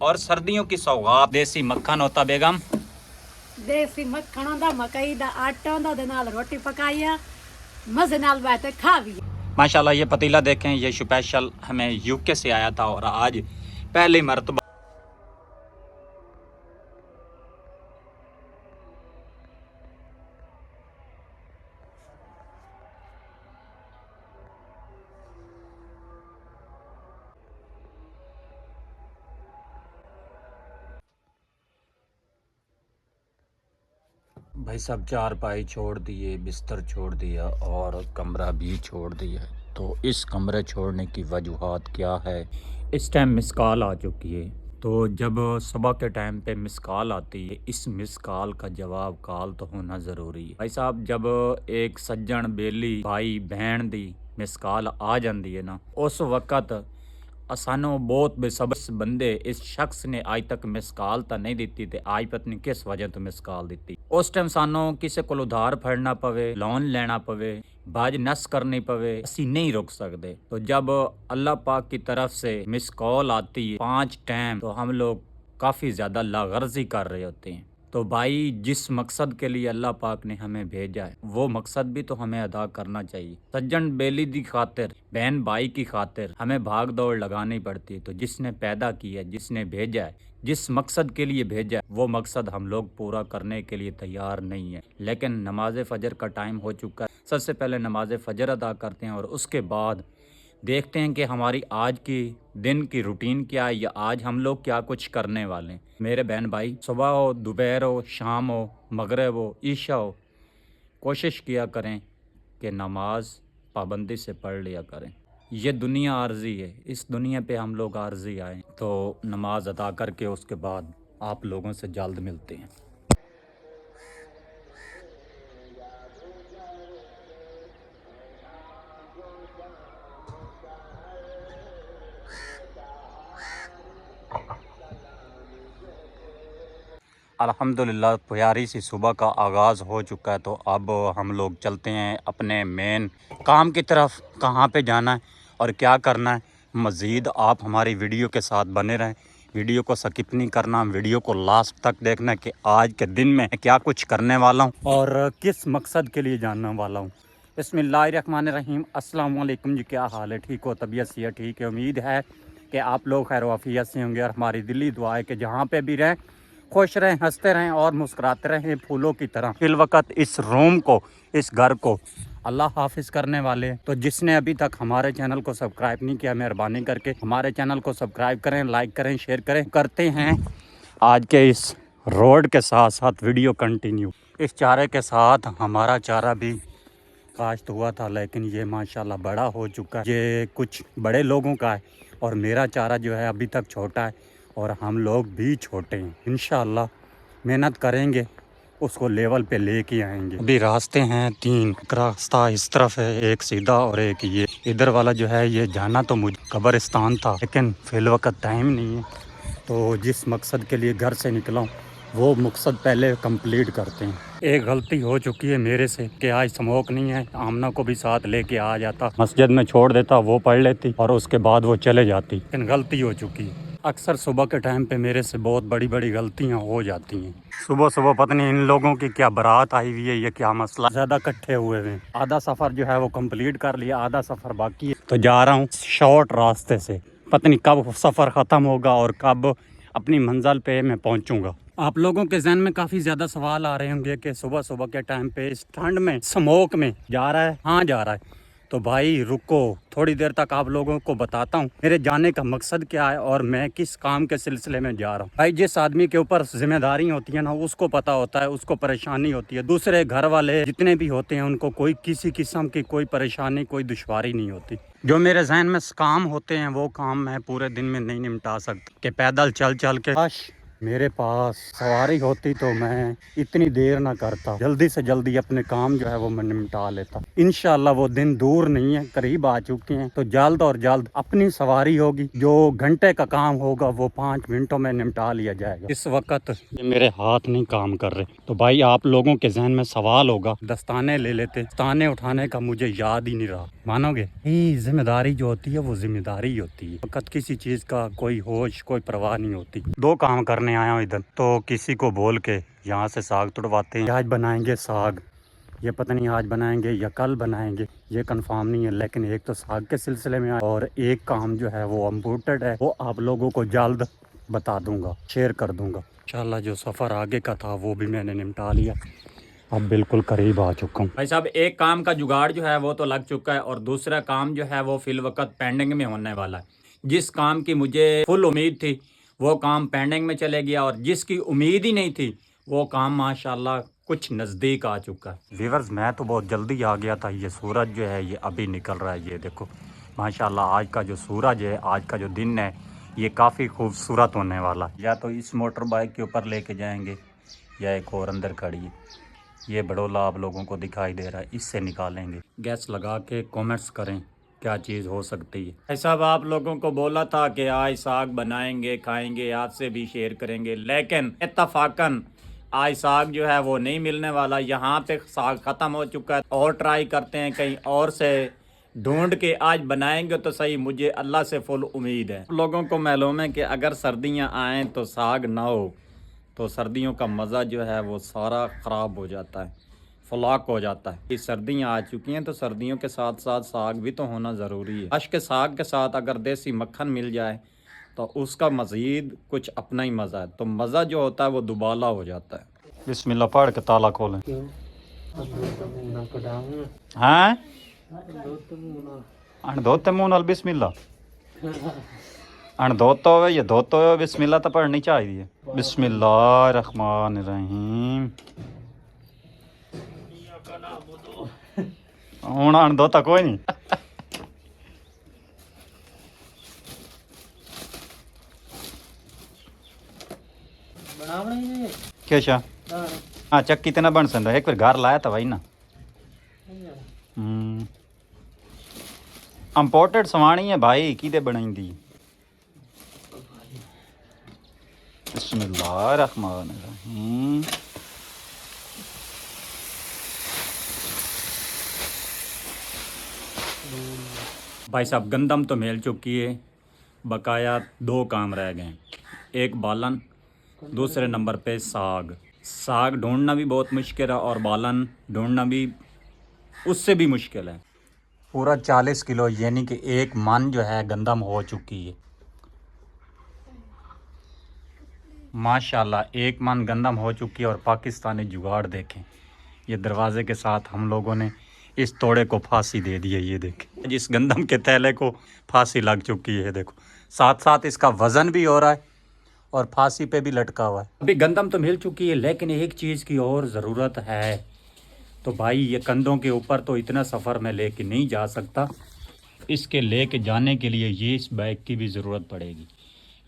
और सर्दियों की सौगात देसी मक्खन होता बेगम। देसी मक्खन होंदा, मकई दा आटा होंदा, ओदे नाल रोटी पकाइया मजे नाल बैठे खावी। माशाल्लाह ये पतीला देखें, ये स्पेशल हमें यूके से आया था और आज पहली मरतबा भाई साहब चारपाई छोड़ दिए, बिस्तर छोड़ दिया और कमरा भी छोड़ दिया। तो इस कमरे छोड़ने की वजूहात क्या है? इस टाइम मिस कॉल आ चुकी है। तो जब सुबह के टाइम पे मिस कॉल आती है, इस मिस कॉल का जवाब कॉल तो होना ज़रूरी है। भाई साहब जब एक सज्जन बेली भाई बहन दी मिस कॉल आ जाती है ना, उस वक़्त सानू बहुत बेसब्र बंदे इस शख्स ने आज तक मिस कॉल तो नहीं दी ते आज पता नहीं किस वजह तो मिस कॉल दी। उस टाइम सानू किसी को उधार फड़ना पवे, लोन लेना पवे, बाज नस करनी पवे, असी नहीं रुक सकते। तो जब अल्लाह पाक की तरफ से मिस कॉल आती है 5 टाइम, तो हम लोग काफ़ी ज़्यादा लागर्जी कर रहे होते हैं। तो भाई जिस मकसद के लिए अल्लाह पाक ने हमें भेजा है वो मकसद भी तो हमें अदा करना चाहिए। सज्जन बेली की खातिर, बहन भाई की खातिर हमें भाग दौड़ लगानी पड़ती है। तो जिसने पैदा किया, जिसने भेजा है, जिस मकसद के लिए भेजा है, वो मकसद हम लोग पूरा करने के लिए तैयार नहीं है। लेकिन नमाज फ़जर का टाइम हो चुका है। सबसे पहले नमाज फ़जर अदा करते हैं और उसके बाद देखते हैं कि हमारी आज की दिन की रूटीन क्या है या आज हम लोग क्या कुछ करने वाले हैं। मेरे बहन भाई, सुबह हो, दोपहर हो, शाम हो, मगरिब हो, ईशा हो, कोशिश किया करें कि नमाज पाबंदी से पढ़ लिया करें। ये दुनिया आर्जी है, इस दुनिया पे हम लोग आर्जी आए। तो नमाज अदा करके उसके बाद आप लोगों से जल्द मिलते हैं। अल्हम्दुलिल्लाह प्यारी सी सुबह का आगाज़ हो चुका है। तो अब हम लोग चलते हैं अपने मेन काम की तरफ। कहाँ पे जाना है और क्या करना है, मज़ीद आप हमारी वीडियो के साथ बने रहें। वीडियो को स्किप नहीं करना, वीडियो को लास्ट तक देखना कि आज के दिन में क्या कुछ करने वाला हूँ और किस मकसद के लिए जानने वाला हूँ। बिस्मिल्लाहिर्रहमानिर्रहीम। अस्सलाम वालेकुम जी, क्या हाल है? ठीक हो? तबीयत से ठीक है? उम्मीद है कि आप लोग खैर वाफियत से होंगे और हमारी दिली दुआ है कि जहाँ पे भी रहें खुश रहें, हंसते रहें और मुस्कुराते रहें फूलों की तरह। फिल वक़्त इस रूम को, इस घर को अल्लाह हाफिज़ करने वाले। तो जिसने अभी तक हमारे चैनल को सब्सक्राइब नहीं किया, मेहरबानी करके हमारे चैनल को सब्सक्राइब करें, लाइक करें, शेयर करें। करते हैं आज के इस रोड के साथ साथ वीडियो कंटिन्यू। इस चारे के साथ हमारा चारा भी काश्त हुआ था, लेकिन ये माशाल्लाह बड़ा हो चुका है। ये कुछ बड़े लोगों का है और मेरा चारा जो है अभी तक छोटा है और हम लोग भी छोटे हैं। इंशाअल्लाह मेहनत करेंगे, उसको लेवल पे लेके आएंगे। अभी रास्ते हैं 3, रास्ता इस तरफ है, एक सीधा और एक ये। इधर वाला जो है ये जाना तो मुझे कब्रिस्तान था, लेकिन फिल वक़्त टाइम नहीं है। तो जिस मकसद के लिए घर से निकला हूँ वो मकसद पहले कंप्लीट करते हैं। एक गलती हो चुकी है मेरे से कि आज स्मोक नहीं है, आमना को भी साथ लेके आ जाता, मस्जिद में छोड़ देता, वो पढ़ लेती और उसके बाद वो चले जाती। लेकिन गलती हो चुकी है। अक्सर सुबह के टाइम पे मेरे से बहुत बड़ी बड़ी गलतियां हो जाती हैं। सुबह सुबह पता नहीं इन लोगों की क्या बारात आई हुई है, ये क्या मसला, ज़्यादा इकट्ठे हुए हैं। आधा सफ़र जो है वो कंप्लीट कर लिया, आधा सफ़र बाकी है। तो जा रहा हूँ शॉर्ट रास्ते से, पता नहीं कब सफ़र ख़त्म होगा और कब अपनी मंजिल पे मैं पहुँचूँगा। आप लोगों के जहन में काफ़ी ज़्यादा सवाल आ रहे होंगे कि सुबह सुबह के टाइम पे इस ठंड में स्मोक में जा रहा है। हाँ जा रहा है। तो भाई रुको, थोड़ी देर तक आप लोगों को बताता हूँ मेरे जाने का मकसद क्या है और मैं किस काम के सिलसिले में जा रहा हूँ। भाई जिस आदमी के ऊपर जिम्मेदारी होती है ना, उसको पता होता है, उसको परेशानी होती है। दूसरे घर वाले जितने भी होते हैं उनको कोई किसी किस्म की कोई परेशानी, कोई दुश्वारी नहीं होती। जो मेरे जहन में काम होते हैं वो काम मैं पूरे दिन में नहीं निपटा सकता कि पैदल चल चल के मेरे पास सवारी होती तो मैं इतनी देर ना करता, जल्दी से जल्दी अपने काम जो है वो मैं निपटा लेता। इंशाल्लाह वो दिन दूर नहीं है, करीब आ चुके हैं। तो जल्द और जल्द अपनी सवारी होगी, जो घंटे का काम होगा वो 5 मिनटों में निपटा लिया जाएगा। इस वक्त ये मेरे हाथ नहीं काम कर रहे, तो भाई आप लोगों के जहन में सवाल होगा, दस्ताने ले लेते। दस्ताने उठाने का मुझे याद ही नहीं रहा, मानोगे? ये जिम्मेदारी जो होती है वो जिम्मेदारी होती है, वक्त किसी चीज का कोई होश कोई परवाह नहीं होती। 2 काम करने आया हूँ इधर, तो किसी को बोल के यहाँ से साग तुड़वाते हैं। आज बनाएंगे साग, ये पता नहीं आज बनाएंगे या कल बनाएंगे, ये कंफर्म नहीं है। लेकिन एक तो साग के सिलसिले में और एक काम जो है वो इम्पोर्टेंट है, वो आप लोगों को जल्द बता दूंगा, शेयर कर दूंगा। इंशाल्लाह जो सफ़र आगे का था वो भी मैंने निपटा लिया, अब बिल्कुल करीब आ चुका हूँ। भाई साहब एक काम का जुगाड़ जो है वो तो लग चुका है, और दूसरा काम जो है वो फिल वक्त पेंडिंग में होने वाला है। जिस काम की मुझे फुल उम्मीद थी वो काम पेंडिंग में चले गया, और जिसकी उम्मीद ही नहीं थी वो काम माशाल्लाह कुछ नज़दीक आ चुका है। व्यूअर्स मैं तो बहुत जल्दी आ गया था, ये सूरज जो है ये अभी निकल रहा है, ये देखो माशाल्लाह आज का जो सूरज है, आज का जो दिन है ये काफ़ी खूबसूरत होने वाला। या तो इस मोटर बाइक के ऊपर लेके जाएंगे या एक और अंदर खड़ी है, ये बड़ोला आप लोगों को दिखाई दे रहा है, इससे निकालेंगे। गैस लगा के कमेंट्स करें क्या चीज़ हो सकती है। ऐसा आप लोगों को बोला था कि आज साग बनाएंगे खाएंगे, आज से भी शेयर करेंगे, लेकिन इत्तफाकन आज साग जो है वो नहीं मिलने वाला। यहाँ पे साग ख़त्म हो चुका है, और ट्राई करते हैं कहीं और से ढूंढ के आज बनाएंगे तो सही। मुझे अल्लाह से फुल उम्मीद है। लोगों को मालूम है कि अगर सर्दियाँ आएँ तो साग ना हो तो सर्दियों का मज़ा जो है वो सारा ख़राब हो जाता है, फलाक हो जाता है। ये सर्दियाँ आ चुकी हैं तो सर्दियों के साथ साथ साग भी तो होना ज़रूरी है। अश के साग के साथ अगर देसी मक्खन मिल जाए तो उसका मज़ीद कुछ अपना ही मज़ा है, तो मज़ा जो होता है वो दुबाला हो जाता है। बिस्मिल्लाह पढ़ के ताला खोलें। हाँ अणधोते मुँह नाल बिस्मिल्लाह, अणधोता हो या धोता हो बिस्मिल्लाह तो पढ़नी चाहिए। बिस्मिल्लाह रहमान रहीम। हूँ अणधोता कोई नहीं। क्या हाँ चक्की तो ना बन सकता, एक बार घर लाया था भाई ना। इंपोर्टेड सवाणी है भाई, किदे बनाई दी। बिस्मिल्लाह रहमान रहीम। भाई साहब गंदम तो मिल चुकी है, बकाया 2 काम रह गए, एक बालन, दूसरे नंबर पे साग। साग ढूंढना भी बहुत मुश्किल है और बालन ढूंढना भी उससे भी मुश्किल है। पूरा 40 किलो यानी कि 1 मन जो है गंदम हो चुकी है माशाल्लाह। 1 मन गंदम हो चुकी है, और पाकिस्तानी जुगाड़ देखें, ये दरवाजे के साथ हम लोगों ने इस तोड़े को फांसी दे दी है। ये देखें जिस गंदम के थैले को फांसी लग चुकी है, देखो साथ साथ इसका वज़न भी हो रहा है और फांसी पे भी लटका हुआ है। अभी गंदम तो मिल चुकी है, लेकिन एक चीज़ की और ज़रूरत है। तो भाई ये कंधों के ऊपर तो इतना सफ़र में लेके नहीं जा सकता, इसके लेके जाने के लिए ये इस बाइक की भी ज़रूरत पड़ेगी।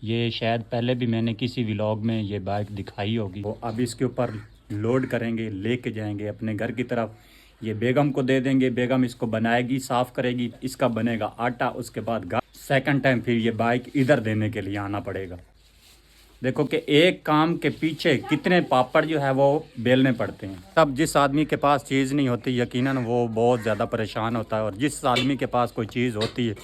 ये शायद पहले भी मैंने किसी व्लॉग में ये बाइक दिखाई होगी। तो अब इसके ऊपर लोड करेंगे, लेके जाएंगे अपने घर की तरफ। ये बेगम को दे देंगे, बेगम इसको बनाएगी, साफ़ करेगी, इसका बनेगा आटा। उसके बाद सेकंड टाइम फिर ये बाइक इधर देने के लिए आना पड़ेगा। देखो कि एक काम के पीछे कितने पापड़ जो है वो बेलने पड़ते हैं। तब जिस आदमी के पास चीज़ नहीं होती यकीनन वो बहुत ज़्यादा परेशान होता है, और जिस आदमी के पास कोई चीज़ होती है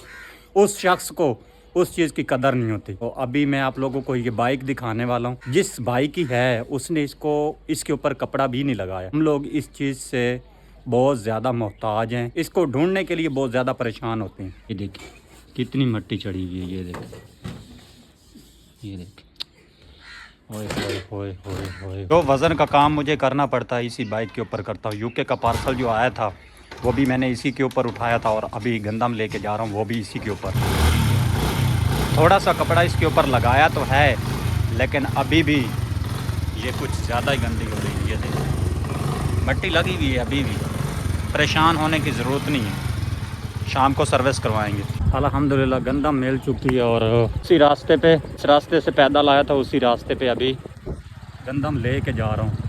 उस शख्स को उस चीज़ की कदर नहीं होती। तो अभी मैं आप लोगों को ये बाइक दिखाने वाला हूँ। जिस बाइक की है उसने इसके ऊपर कपड़ा भी नहीं लगाया। हम लोग इस चीज़ से बहुत ज़्यादा मोहताज हैं, इसको ढूंढने के लिए बहुत ज़्यादा परेशान होते हैं। ये देखिए कितनी मिट्टी चढ़ी हुई है, ये देखिए, ये देखिए। तो वज़न का काम मुझे करना पड़ता है, इसी बाइक के ऊपर करता हूँ। यूके का पार्सल जो आया था वो भी मैंने इसी के ऊपर उठाया था, और अभी गंदम लेके जा रहा हूँ वो भी इसी के ऊपर। थोड़ा सा कपड़ा इसके ऊपर लगाया तो है, लेकिन अभी भी ये कुछ ज़्यादा ही गंदी हो रही है। ये देखिए मिट्टी लगी हुई है, अभी भी परेशान होने की ज़रूरत नहीं है, शाम को सर्विस करवाएंगे। अल्हम्दुलिल्लाह गंदम मिल चुकी है, और उसी रास्ते पे, इस रास्ते से पैदल आया था, उसी रास्ते पे अभी गंदम ले के जा रहा हूँ।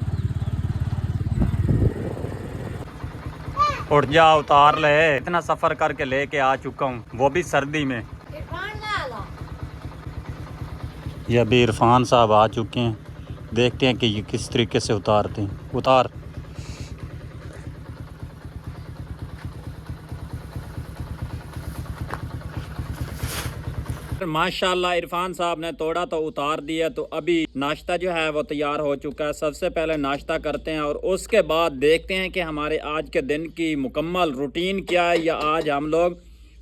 उठ जा, उतार ले। इतना सफ़र करके लेके आ चुका हूँ, वो भी सर्दी में। ये अभी इरफान साहब आ चुके हैं, देखते हैं कि ये किस तरीके से उतारते हैं। उतार। माशाल्लाह इरफान साहब ने तोड़ा तो उतार दिया। तो अभी नाश्ता जो है वो तैयार हो चुका है। सबसे पहले नाश्ता करते हैं और उसके बाद देखते हैं कि हमारे आज के दिन की मुकम्मल रूटीन क्या है, या आज हम लोग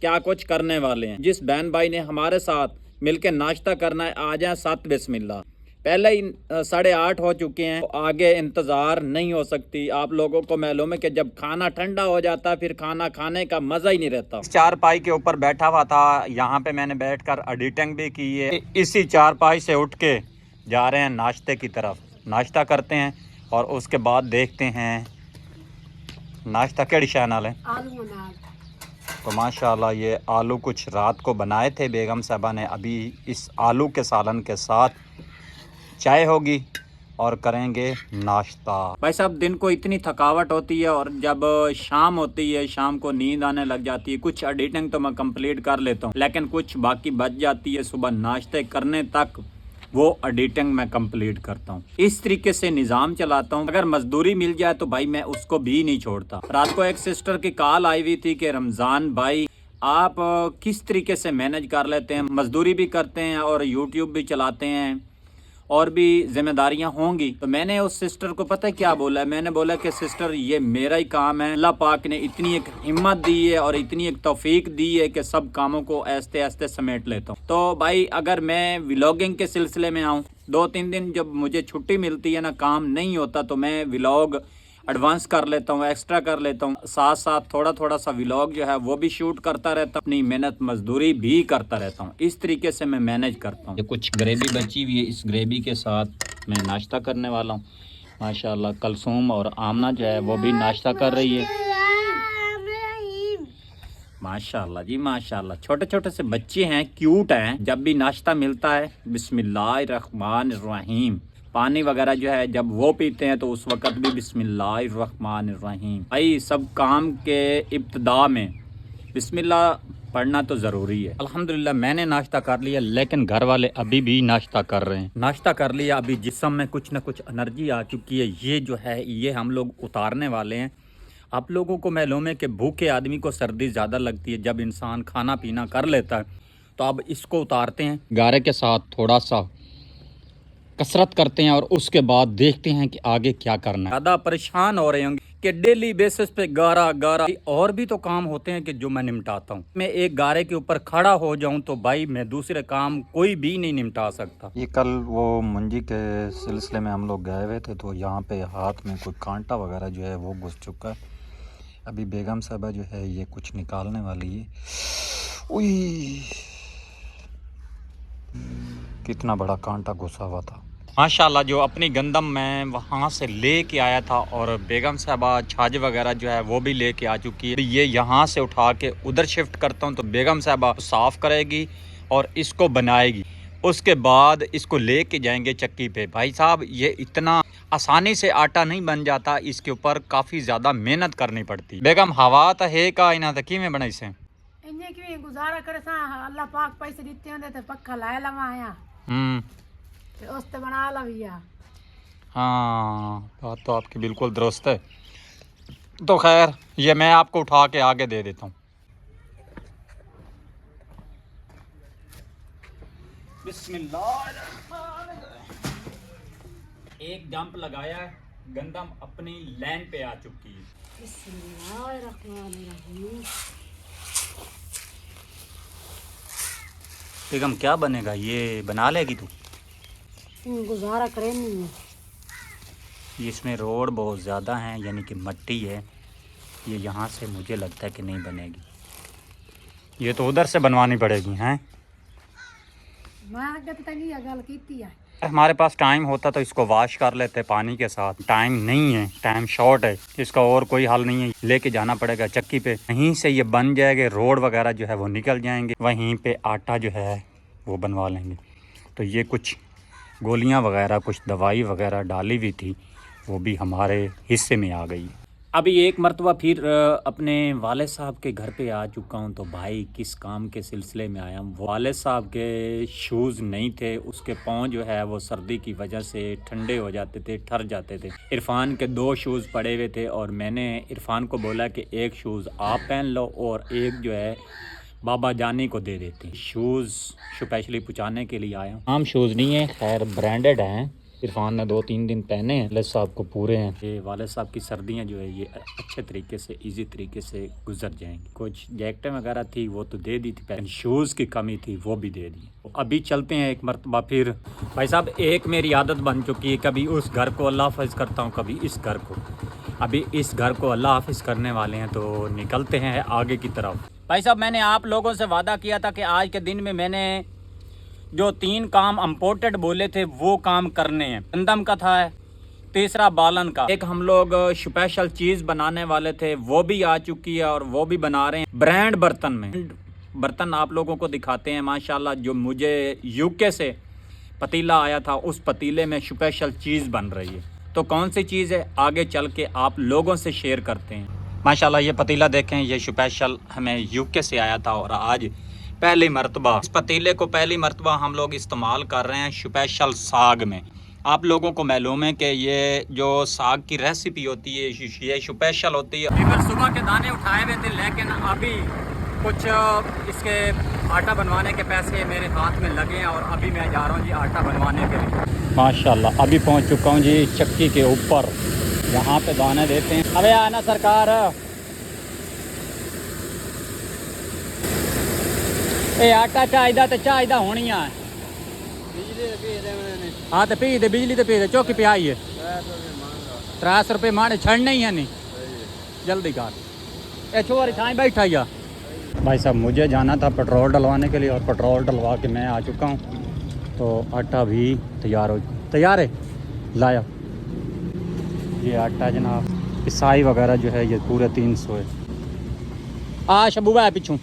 क्या कुछ करने वाले हैं। जिस बहन भाई ने हमारे साथ मिलकर नाश्ता करना है, आ जाए। 7 बिस्मिल्लाह। पहले ही 8:30 हो चुके हैं, तो आगे इंतज़ार नहीं हो सकती। आप लोगों को मालूम है कि जब खाना ठंडा हो जाता है फिर खाना खाने का मज़ा ही नहीं रहता। चारपाई के ऊपर बैठा हुआ था, यहाँ पे मैंने बैठकर एडिटिंग भी की है। इसी चारपाई से उठ के जा रहे हैं नाश्ते की तरफ। नाश्ता करते हैं और उसके बाद देखते हैं नाश्ता केड़ी शाय नाल है। आलू नाल। तो माशाल्लाह ये आलू कुछ रात को बनाए थे बेगम साहबा ने। अभी इस आलू के सालन के साथ चाय होगी और करेंगे नाश्ता। भाई साहब दिन को इतनी थकावट होती है और जब शाम होती है, शाम को नींद आने लग जाती है। कुछ एडिटिंग तो मैं कंप्लीट कर लेता हूँ, लेकिन कुछ बाकी बच जाती है। सुबह नाश्ते करने तक वो एडिटिंग मैं कंप्लीट करता हूँ। इस तरीके से निज़ाम चलाता हूँ। अगर मजदूरी मिल जाए तो भाई मैं उसको भी नहीं छोड़ता। रात को एक सिस्टर की कॉल आई हुई थी कि रमज़ान भाई आप किस तरीके से मैनेज कर लेते हैं, मजदूरी भी करते हैं और यूट्यूब भी चलाते हैं और भी जिम्मेदारियां होंगी। तो मैंने उस सिस्टर को पता है क्या बोला है, मैंने बोला कि सिस्टर ये मेरा ही काम है। अल्लाह पाक ने इतनी एक हिम्मत दी है और इतनी एक तौफीक दी है कि सब कामों को आस्ते आस्ते समेट लेता हूँ। तो भाई अगर मैं व्लॉगिंग के सिलसिले में आऊँ, 2-3 दिन जब मुझे छुट्टी मिलती है ना, काम नहीं होता, तो मैं व्लॉग एडवांस कर लेता हूँ, एक्स्ट्रा कर लेता हूँ। साथ साथ थोड़ा थोड़ा सा व्लॉग जो है वो भी शूट करता रहता हूँ, अपनी मेहनत मजदूरी भी करता रहता हूँ। इस तरीके से मैं मैनेज करता हूँ। ये कुछ ग्रेवी बची हुई है, इस ग्रेवी के साथ मैं नाश्ता करने वाला हूँ। माशाल्लाह कलसूम और आमना जो है वो भी नाश्ता कर रही है। माशाल्लाह जी माशाल्लाह। छोटे छोटे से बच्चे हैं, क्यूट हैं। जब भी नाश्ता मिलता है बिस्मिल्लाहिर्रहमानिर्रहीम। पानी वगैरह जो है जब वो पीते हैं तो उस वक़्त भी बिस्मिल्लाहिर्रहमानिर्रहीम। भाई सब काम के इब्तिदा में बिस्मिल्लाह पढ़ना तो ज़रूरी है। अल्हम्दुलिल्लाह मैंने नाश्ता कर लिया, लेकिन घर वाले अभी भी नाश्ता कर रहे हैं। नाश्ता कर लिया, अभी जिस्म में कुछ ना कुछ एनर्जी आ चुकी है। ये जो है ये हम लोग उतारने वाले हैं। आप लोगों को मालूम है कि भूखे आदमी को सर्दी ज़्यादा लगती है। जब इंसान खाना पीना कर लेता है तो अब इसको उतारते हैं। गारे के साथ थोड़ा सा कसरत करते हैं और उसके बाद देखते हैं कि आगे क्या करना है। ज़्यादा परेशान हो रहे होंगे कि डेली बेसिस पे गारा गारा। और भी तो काम होते हैं कि जो मैं निपटाता हूँ। मैं एक गारे के ऊपर खड़ा हो जाऊं तो भाई मैं दूसरे काम कोई भी नहीं निपटा सकता। ये कल वो मुंजी के सिलसिले में हम लोग गए हुए थे, तो यहाँ पे हाथ में कोई कांटा वगैरह जो है वो घुस चुका है। अभी बेगम साहबा जो है ये कुछ निकालने वाली है। उई, कितना बड़ा कांटा घुसा हुआ था। माशाल्लाह जो अपनी गंदम मैं वहाँ से ले के आया था और बेगम साहबा छाछ वगैरह जो है वो भी ले के आ चुकी है। ये यहाँ से उठा के उधर शिफ्ट करता हूँ तो बेगम साहबा साफ़ करेगी और इसको बनाएगी। उसके बाद इसको ले के जाएंगे चक्की पे। भाई साहब ये इतना आसानी से आटा नहीं बन जाता, इसके ऊपर काफ़ी ज़्यादा मेहनत करनी पड़ती। बेगम हवा तो है का इना तो किवें बनाई से इन्हें कि गुजारा करे सा अल्लाह पाक पैसे दिते होंदे ते पक्का लाए लवाया ते उस ते बना लविया। हाँ बात तो आपकी बिल्कुल दुरुस्त है। तो खैर ये मैं आपको उठा के आगे दे देता हूँ। बिस्मिल्लाह। एक जंप लगाया है, गंदम अपनी लाइन पे आ चुकी है। बिस्मिल्लाहिर्रहमानिर्रहीम। बेगम क्या बनेगा, ये बना लेगी तू? गुजारा करे नहीं है। इसमें रोड बहुत ज़्यादा है, यानी कि मट्टी है। ये यहाँ से मुझे लगता है कि नहीं बनेगी, ये तो उधर से बनवानी पड़ेगी। हैं हमारे पास टाइम होता तो इसको वॉश कर लेते पानी के साथ। टाइम नहीं है, टाइम शॉर्ट है, इसका और कोई हल नहीं है। लेके जाना पड़ेगा चक्की पे, वहीं से ये बन जाएंगे। रोड वगैरह जो है वो निकल जाएंगे, वहीं पे आटा जो है वो बनवा लेंगे। तो ये कुछ गोलियां वगैरह कुछ दवाई वगैरह डाली हुई थी, वो भी हमारे हिस्से में आ गई। अभी एक मरतबा फिर अपने वाले साहब के घर पे आ चुका हूँ। तो भाई किस काम के सिलसिले में आया हूँ, वाले साहब के शूज़ नहीं थे, उसके पाँव जो है वो सर्दी की वजह से ठंडे हो जाते थे, ठर जाते थे। इरफान के 2 शूज़ पड़े हुए थे और मैंने इरफान को बोला कि एक शूज़ आप पहन लो और एक जो है बाबा जानी को दे देते हैं। शूज़ स्पेशली पहुँचाने के लिए आया हूँ। आम शूज़ नहीं है, खैर ब्रांडेड हैं। इरफान ने 2-3 दिन पहने हैं, वाले साहब को पूरे हैं। ये वाले साहब की सर्दियाँ जो है ये अच्छे तरीके से इजी तरीके से गुजर जाएंगी। कुछ जैकेटें वगैरह थी वो तो दे दी थी, पहले शूज़ की कमी थी वो भी दे दी। अभी चलते हैं एक मरतबा फिर। भाई साहब एक मेरी आदत बन चुकी है, कभी उस घर को अल्लाह हाफ़िज़ करता हूँ, कभी इस घर को। अभी इस घर को अल्लाह हाफ़िज़ करने वाले हैं तो निकलते हैं आगे की तरफ। भाई साहब मैंने आप लोगों से वादा किया था कि आज के दिन में मैंने जो 3 काम इम्पोर्टेड बोले थे वो काम करने हैं। गंदम का था, तीसरा बालन का, एक हम लोग स्पेशल चीज़ बनाने वाले थे वो भी आ चुकी है और वो भी बना रहे हैं ब्रांड बर्तन में। बर्तन आप लोगों को दिखाते हैं माशाल्लाह। जो मुझे यूके से पतीला आया था उस पतीले में स्पेशल चीज़ बन रही है। तो कौन सी चीज़ है आगे चल के आप लोगों से शेयर करते हैं। माशाल्लाह ये पतीला देखें, ये स्पेशल हमें यूके से आया था और आज पहली मरतबा इस पतीले को पहली मरतबा हम लोग इस्तेमाल कर रहे हैं स्पेशल साग में। आप लोगों को मालूम है कि ये जो साग की रेसिपी होती है ये स्पेशल होती है। फिर सुबह के दाने उठाए हुए थे लेकिन अभी कुछ इसके आटा बनवाने के पैसे मेरे हाथ में लगे हैं और अभी मैं जा रहा हूँ जी आटा बनवाने के लिए। माशाल्लाह अभी पहुँच चुका हूँ जी चक्की के ऊपर, यहाँ पे दाने देते हैं। अबे आना सरकार, ये आटा चाहिदा तो चाहिदा होनी है। हाँ तो पी दे, बिजली तो पी दे, चौकी पे आई है 300 रुपये माने छड़ने ही है नहीं, जल्दी कर। ए छोरी ठाई बैठा ही। भाई साहब मुझे जाना था पेट्रोल डलवाने के लिए और पेट्रोल डलवा के मैं आ चुका हूँ। तो आटा भी तैयार है लाया। ये आटा जनाब, पिसाई वगैरह जो है ये पूरे 300 है। आ शबूबा है पिछू।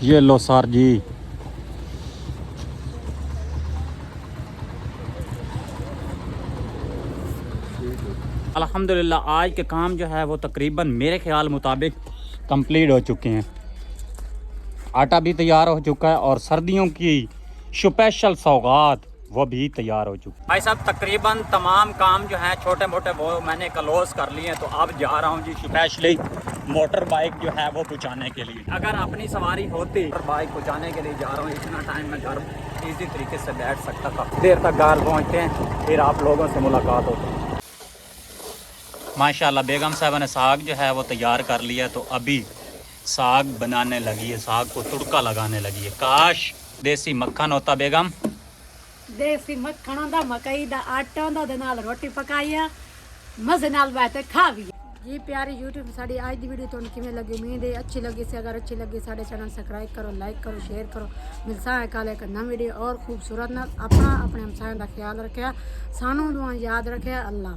ये लो सर जी, अल्हम्दुलिल्लाह आज के काम जो है वो तकरीबन मेरे ख्याल मुताबिक कंप्लीट हो चुके हैं। आटा भी तैयार हो चुका है और सर्दियों की स्पेशल सौगात वो भी तैयार हो चुकी है। भाई साहब तकरीबन तमाम काम जो है छोटे मोटे वो मैंने क्लोज कर लिए हैं। तो अब जा रहा हूँ जी स्पेशली मोटर बाइक जो है वो पहुँचाने के लिए। अगर अपनी सवारी होती मोटर बाइक पहुँचाने के लिए जा रहा हूँ, इतना टाइम मैं घर इजी तरीके से बैठ सकता था। देर तक घर पहुँचते हैं फिर आप लोगों से मुलाकात होती है। माशाल्लाह बेगम साहब ने साग जो है वो तैयार कर लिया। तो अभी साग बनाने लगी है, साग को तुड़का लगाने लगी है। काश देसी मक्खन होता बेगम। देसी मक्खन होंदा, मकई दा आटा होंदा, ओदे नाल रोटी पकाई आ, मजे नाल बैठे खा भी। जी प्यारी यूट्यूब साड़ी आज दी वीडियो तुहानू किवें लगी, उम्मीद है अच्छी लगी से। अगर अच्छी लगी साढ़े चैनल सब्सक्राइब करो, लाइक करो, शेयर करो। मिलसा है कल एक नई वीडियो और खूबसूरत नाल। अपना अपने हमसायां दा ख्याल रखिया, सानू दुआ याद रखिया। अल्लाह।